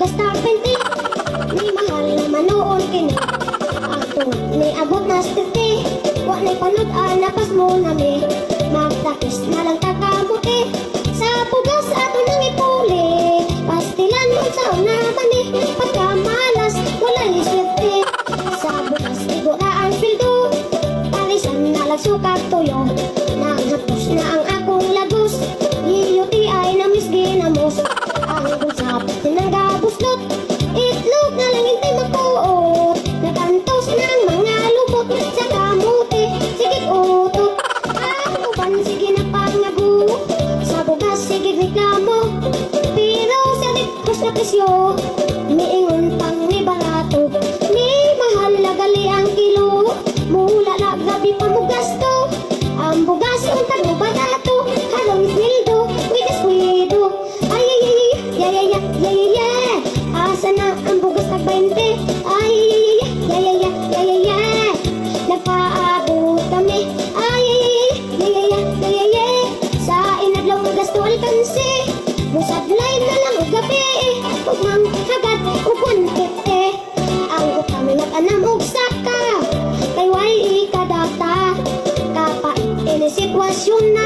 basta 20. Ni mahal na manoon kini. Ato ni abot na 50. Wa na'y panood napas mo na mi. Magtakis na lang takabuti. Sa pugas ato nang ipuli. Pastilan mo sa unaman ni. Pagkamalas wala'y swerte. Sa bukas igo na ang pildo. Palisan na lang sukat tuyo. Nanghapos na ang akong lagos. Iyuti ay namis ginamos. Ang gusap tinanggabuslot. Itlog na lang hintay magpuot. Nakantos ng mga lubot. Sa kamuti sige utot. Ang uban sige na pangabu. Sa bugas sige reklamo. Pero sa litpos na presyo miingon pang ni barato. Ni mahal na gali ang kilo. Mula na gabi pa mo gasto. Ang bugas yung tago barato. Halong ismildo with descuido. Ay ay ay ay ay ay ay ay. Asa na ang bugas tag 20. Ay ay ay ay ay ay ay. Nagpaabot kami. Ay ay ay ay ay ay ay ay. Sa inadlaw mo gasto alkansi. Musadlay na lang og gabi. Ug mang hagad ug kunti. Ang utang nag-anam og saka. Kay way ikadata. Kapait ini sitwasyon na